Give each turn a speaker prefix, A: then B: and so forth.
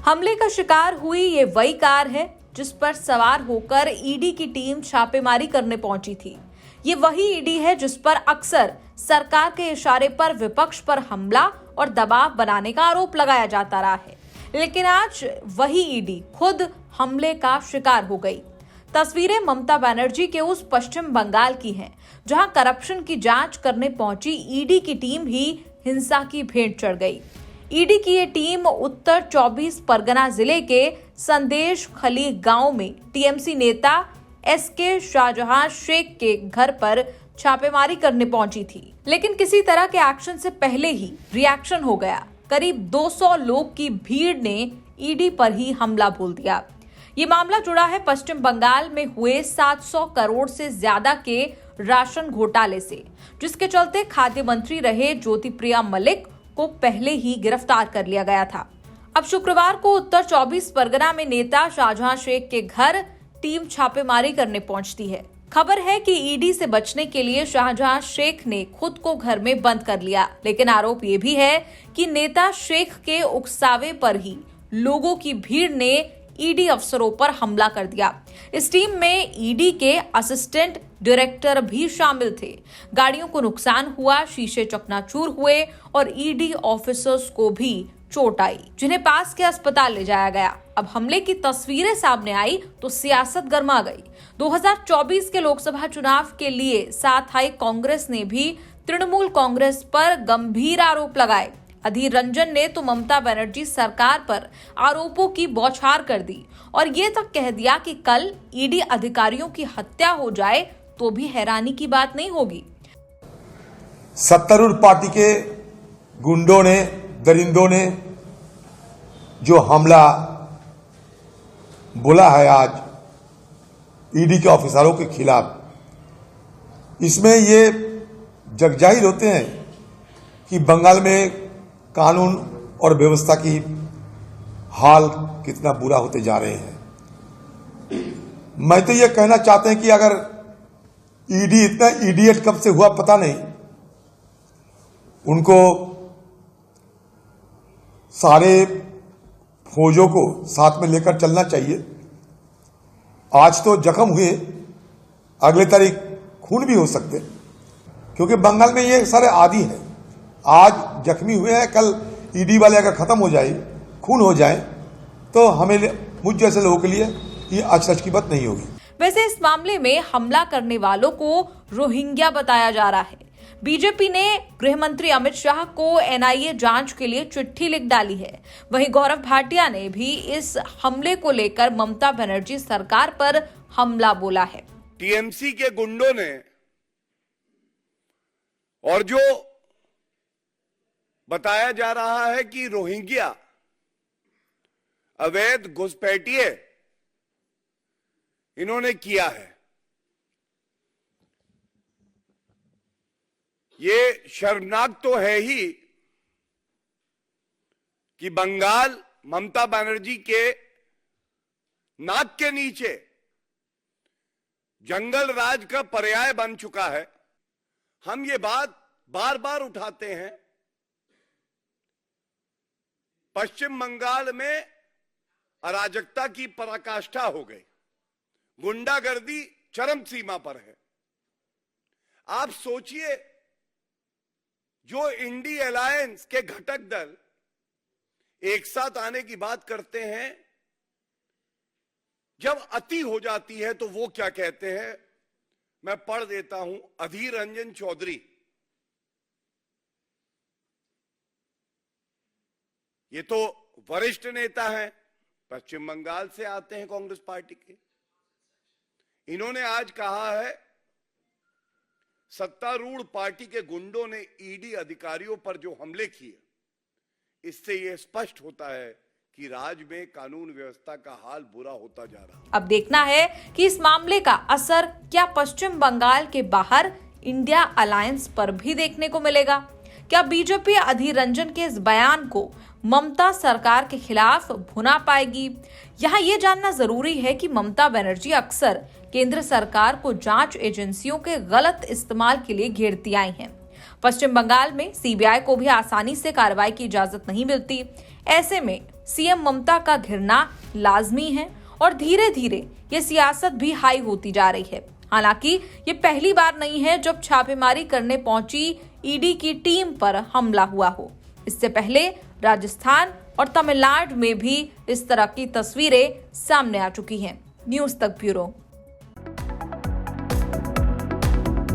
A: हमले का शिकार हुई ये वही कार है जिस पर सवार होकर ईडी की टीम छापेमारी करने पहुंची थी। ये वही ईडी है जिस पर अक्सर सरकार के इशारे पर विपक्ष पर हमला और दबाव बनाने का आरोप लगाया जाता रहा है, लेकिन आज वही ईडी खुद हमले का शिकार हो गई। तस्वीरें ममता बनर्जी के उस पश्चिम बंगाल की हैं, जहां करप्शन की जांच करने पहुंची ईडी की टीम ही हिंसा की भेंट चढ़ गई। ईडी की ये टीम उत्तर 24 परगना जिले के संदेश खली गांव में टीएमसी नेता एसके शाहजहां शेख के घर पर छापेमारी करने पहुंची थी, लेकिन किसी तरह के एक्शन से पहले ही रिएक्शन हो गया। करीब 200 लोग की भीड़ ने ईडी पर ही हमला बोल दिया। ये मामला जुड़ा है पश्चिम बंगाल में हुए 700 करोड़ से ज्यादा के राशन घोटाले से, जिसके चलते खाद्य मंत्री रहे ज्योतिप्रिया मलिक को पहले ही गिरफ्तार कर लिया गया था। अब शुक्रवार को उत्तर 24 परगना में नेता शाहजहां शेख के घर टीम छापेमारी करने पहुंचती है। खबर है कि ईडी से बचने के लिए शाहजहां शेख ने खुद को घर में बंद कर लिया, लेकिन आरोप ये भी है कि नेता शेख के उकसावे पर ही लोगों की भीड़ ने ईडी अफसरों पर हमला कर दिया। इस टीम में ईडी के असिस्टेंट डायरेक्टर भी शामिल थे। गाड़ियों को नुकसान हुआ, शीशे चकनाचूर हुए और ईडी ऑफिसर्स को भी चोट आई, जिन्हें पास के अस्पताल ले जाया गया। अब हमले की तस्वीरें सामने आई तो सियासत गर्मा गई। 2024 के लोकसभा चुनाव के लिए साथ आई कांग्रेस ने भी तृणमूल कांग्रेस पर गंभीर आरोप लगाए। अधीर रंजन ने तो ममता बनर्जी सरकार पर आरोपों की बौछार कर दी और ये तक कह दिया कि कल ईडी अधिकारियों की हत्या हो जाए तो भी हैरानी की बात नहीं होगी।
B: सत्तारूढ़ पार्टी के गुंडों ने, दरिंदों ने जो हमला बोला है आज ईडी के ऑफिसरों के खिलाफ, इसमें ये जगजाहिर होते हैं कि बंगाल में कानून और व्यवस्था की हाल कितना बुरा होते जा रहे हैं। मैं तो ये कहना चाहते हैं कि अगर ईडी इतना इडियट कब से हुआ पता नहीं, उनको सारे फौजों को साथ में लेकर चलना चाहिए। आज तो जख्म हुए, अगले तारीख खून भी हो सकते, क्योंकि बंगाल में ये सारे आदी है। आज जख्मी हुए हैं, कल ईडी वाले अगर खत्म हो जाए, खून हो जाए, तो हमें, मुझ जैसे लोगों के लिए ये अचरज की बात नहीं होगी।
A: वैसे इस मामले में हमला करने वालों को रोहिंग्या बताया जा रहा है। बीजेपी ने गृह मंत्री अमित शाह को एनआईए जांच के लिए चिट्ठी लिख डाली है। वहीं गौरव भाटिया ने भी इस हमले को लेकर ममता बनर्जी सरकार पर हमला बोला है।
C: टीएमसी के गुंडों ने और जो बताया जा रहा है कि रोहिंग्या अवैध घुसपैठिए इन्होंने किया है, ये शर्मनाक तो है ही कि बंगाल ममता बनर्जी के नाक के नीचे जंगल राज का पर्याय बन चुका है। हम ये बात बार बार उठाते हैं। पश्चिम बंगाल में अराजकता की पराकाष्ठा हो गई, गुंडागर्दी चरम सीमा पर है। आप सोचिए, जो इंडी अलायंस के घटक दल एक साथ आने की बात करते हैं, जब अति हो जाती है तो वो क्या कहते हैं, मैं पढ़ देता हूं। अधीर रंजन चौधरी, ये तो वरिष्ठ नेता हैं, पश्चिम बंगाल से आते हैं कांग्रेस पार्टी के। इन्होंने आज कहा है सत्तारूढ़ पार्टी के गुंडों ने ईडी अधिकारियों पर जो हमले किए, इससे यह स्पष्ट होता है कि राज्य में कानून व्यवस्था का हाल बुरा होता जा रहा है।
A: अब देखना है कि इस मामले का असर क्या पश्चिम बंगाल के बाहर इंडिया अलायंस पर भी देखने को मिलेगा। क्या बीजेपी अधीर रंजन के इस बयान को ममता सरकार के खिलाफ भुना पाएगी? यहाँ ये जानना जरूरी है कि ममता बनर्जी अक्सर केंद्र सरकार को जांच एजेंसियों के गलत इस्तेमाल के लिए घेरती आई हैं। पश्चिम बंगाल में सीबीआई को भी आसानी से कार्रवाई की इजाजत नहीं मिलती। ऐसे में सीएम ममता का घिरना लाजमी है और धीरे धीरे ये सियासत भी हाई होती जा रही है। हालांकि ये पहली बार नहीं है जब छापेमारी करने पहुंची ईडी की टीम पर हमला हुआ हो। इससे पहले राजस्थान और तमिलनाडु में भी इस तरह की तस्वीरें सामने आ चुकी हैं। न्यूज़ तक ब्यूरो।